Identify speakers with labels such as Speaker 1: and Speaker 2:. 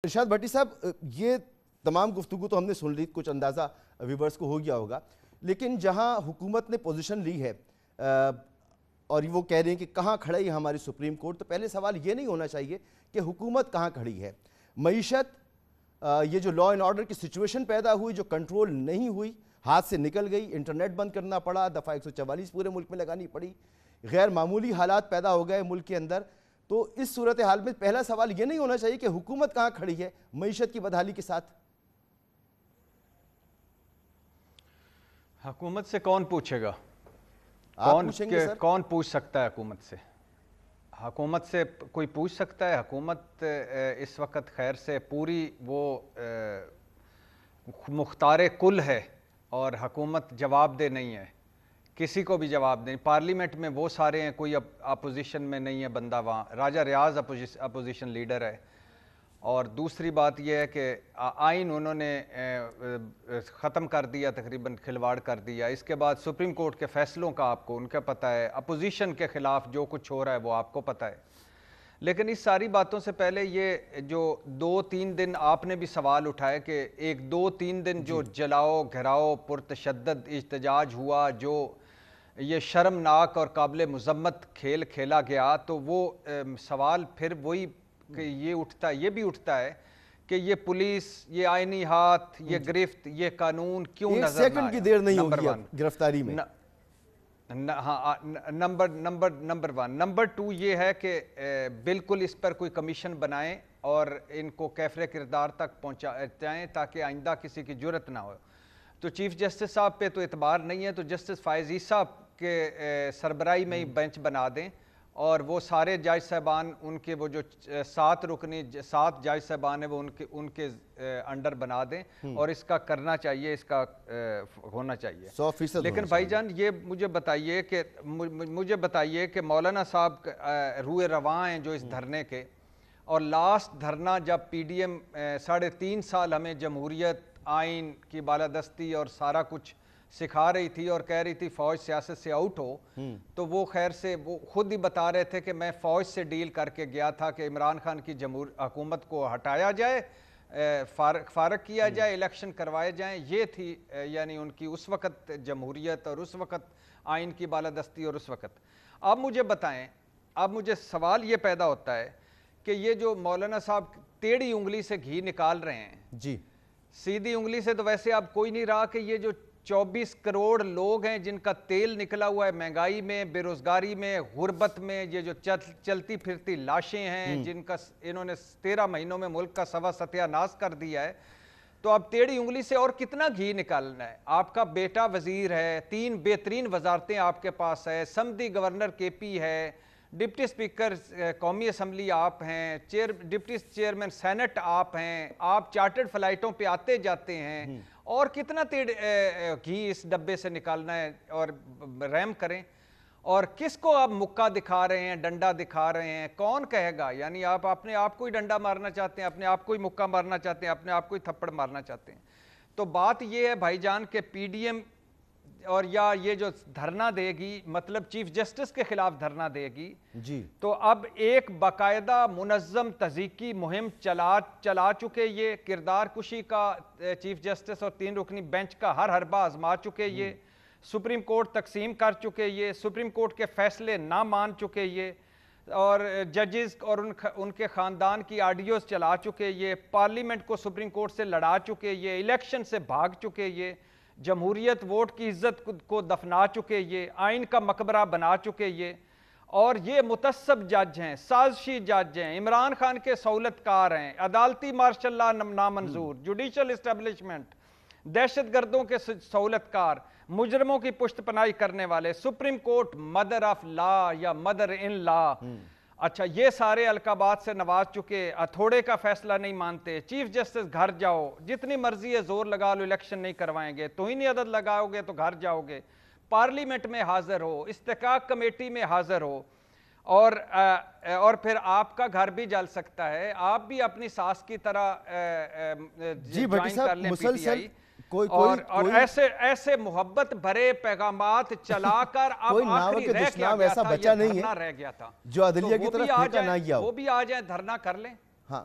Speaker 1: ارشاد بھٹی صاحب، یہ تمام گفتگو تو ہم نے سن لی، کچھ اندازہ ویورز کو ہو گیا ہوگا، لیکن جہاں حکومت نے پوزیشن لی ہے اور وہ کہہ رہے ہیں کہ کہاں کھڑی ہے ہماری سپریم کورٹ، تو پہلے سوال یہ نہیں ہونا چاہیے کہ حکومت کہاں کھڑی ہے۔ معیشت، یہ جو لا اینڈ آرڈر کی سچویشن پیدا ہوئی، جو کنٹرول نہیں ہوئی، ہاتھ سے نکل گئی، انٹرنیٹ بند کرنا پڑا، دفعہ 144 پورے ملک میں لگانی پڑی، غیر معمولی حالات پیدا ہو گئے ملک کے اندر، تو اس صورتحال میں پہلا سوال یہ نہیں ہونا چاہیے کہ حکومت کہاں کھڑی ہے معیشت کی بدحالی کے ساتھ؟
Speaker 2: حکومت سے کون پوچھے گا؟ کون پوچھ سکتا ہے حکومت سے؟ حکومت سے کوئی پوچھ سکتا ہے؟ حکومت اس وقت خیر سے پوری وہ مختار کل ہے اور حکومت جواب دہ نہیں ہے، کسی کو بھی جواب دیں۔ پارلیمنٹ میں وہ سارے ہیں، کوئی اپوزیشن میں نہیں ہے بندہ وہاں، راجہ ریاض اپوزیشن لیڈر ہے۔ اور دوسری بات یہ ہے کہ آئین انہوں نے ختم کر دیا، تقریباً کھلواڑ کر دیا۔ اس کے بعد سپریم کورٹ کے فیصلوں کا آپ کو ان کا پتہ ہے، اپوزیشن کے خلاف جو کچھ ہو رہا ہے وہ آپ کو پتہ ہے۔ لیکن اس ساری باتوں سے پہلے یہ جو 2-3 دن آپ نے بھی سوال اٹھایا کہ ایک 2-3 دن جو جلاؤ گھراؤ پرتشدد احتجاج ہوا، جو یہ شرمناک اور قابل مذمت کھیل کھیلا گیا، تو وہ سوال پھر وہی کہ یہ بھی اٹھتا ہے کہ یہ پولیس، یہ آئینی ہاتھ، یہ گرفت، یہ قانون کیوں نظر نہ آیا؟
Speaker 1: ایک سیکنڈ کی دیر نہیں ہوگی گرفتاری میں۔
Speaker 2: نمبر 1۔ نمبر 2 یہ ہے کہ بالکل اس پر کوئی کمیشن بنائیں اور ان کو کیفر کردار تک پہنچائیں تاکہ آئندہ کسی کی جرت نہ ہو۔ تو چیف جسٹس صاحب پہ تو اعتبار نہیں ہے، تو جسٹس فائز عیسیٰ کے سربراہی میں ہی بینچ بنا دیں اور وہ سارے جج صاحبان ان کے وہ جو 7 جج صاحبان ہیں وہ ان کے انڈر بنا دیں اور اس کا کرنا چاہیے، اس کا ہونا چاہیے
Speaker 1: 100%۔
Speaker 2: لیکن بھائی جان یہ مجھے بتائیے کہ مولانا صاحب روئے رواں ہیں جو اس دھرنے کے، اور لاسٹ دھرنا جب پی ڈی ایم 3.5 سال ہمیں جمہوریت، آئین کی بالادستی اور سارا کچھ سکھا رہی تھی اور کہہ رہی تھی فوج سیاست سے آؤٹ ہو، تو وہ خیر سے وہ خود ہی بتا رہے تھے کہ میں فوج سے ڈیل کر کے گیا تھا کہ عمران خان کی حکومت کو ہٹایا جائے، فارغ کیا جائے، الیکشن کروائے جائیں۔ یہ تھی یعنی ان کی اس وقت جمہوریت اور اس وقت آئین کی بالادستی۔ اور اس وقت اب مجھے بتائیں، اب مجھے سوال یہ پیدا ہوتا ہے کہ یہ جو مولانا صاحب ٹیڑھی انگلی سے گھی نکال رہے ہیں،
Speaker 1: جی
Speaker 2: سیدھی انگلی سے تو ویسے اب کوئی نہیں رہا، کہ یہ جو 24 کروڑ لوگ ہیں جن کا تیل نکلا ہوا ہے مہنگائی میں، بے روزگاری میں، غربت میں، یہ جو چلتی پھرتی لاشیں ہیں جن کا انہوں نے 13 مہینوں میں ملک کا سوا ستیہ ناش کر دیا ہے، تو اب ٹیڑھی انگلی سے اور کتنا گھی نکالنا ہے؟ آپ کا بیٹا وزیر ہے، 3 بہترین وزارتیں آپ کے پاس ہے، سمدی گورنر کے پی ہے، ڈپٹی اسپیکر قومی اسمبلی آپ ہیں، ڈپٹی چیئرمین سینٹ آپ ہیں، آپ چارٹرڈ فلائٹوں پہ آتے جاتے ہیں، اور کتنا گھی اس ڈبے سے نکالنا ہے؟ اور رحم کریں، اور کس کو آپ مکہ دکھا رہے ہیں، ڈنڈا دکھا رہے ہیں؟ کون کہے گا؟ یعنی آپ اپنے آپ کو ہی ڈنڈا مارنا چاہتے ہیں، اپنے آپ کو ہی مکہ مارنا چاہتے ہیں، اپنے آپ کو ہی تھپڑ مارنا چاہتے ہیں۔ تو بات یہ ہے بھائی جان کہ پی ڈی ایم اور یا یہ جو دھرنا دے گی، مطلب چیف جسٹس کے خلاف دھرنا دے گی،
Speaker 1: جی
Speaker 2: تو اب ایک باقاعدہ منظم تحقیقی مہم چلا چکے، یہ کردار کشی کا چیف جسٹس اور 3 رکنی بینچ کا ہر بار آزما چکے، یہ سپریم کورٹ تقسیم کر چکے، یہ سپریم کورٹ کے فیصلے نہ مان چکے، یہ اور ججز اور ان کے خاندان کی آڈیوز چلا چکے، یہ پارلیمنٹ کو سپریم کورٹ سے لڑا چکے، یہ الیکشن سے بھاگ چکے، یہ جمہوریت ووٹ کی عزت کو دفنا چکے، یہ آئین کا مقبرہ بنا چکے، یہ اور یہ متعصب جج ہیں، سازشی جج ہیں، عمران خان کے سہولت کار ہیں، عدالتی مارشل لا نامنظور، جوڈیشل اسٹیبلشمنٹ، دہشت گردوں کے سہولت کار، مجرموں کی پشت پناہی کرنے والے، supreme court mother of law یا مدر ان لا، اچھا یہ سارے القابات سے نواز چکے، تھوڑے کا فیصلہ نہیں مانتے، چیف جسٹس گھر جاؤ، جتنی مرضی ہے زور لگا لو، الیکشن نہیں کروائیں گے، توہین عدد لگاؤ گے تو گھر جاؤ گے، پارلیمنٹ میں حاضر ہو، استحقاق کمیٹی میں حاضر ہو، اور پھر آپ کا گھر بھی جل سکتا ہے، آپ بھی اپنی ساس کی طرح جوائن کر لیں پی ٹی آئی، اور ایسے محبت بھرے پیغامات چلا کر اب آخری رہ گیا تھا، یہ دھرنا رہ گیا تھا،
Speaker 1: جو عدلیہ کی طرف پھینکا نہ گیا،
Speaker 2: وہ بھی آ جائیں دھرنا کر لیں۔
Speaker 1: ہاں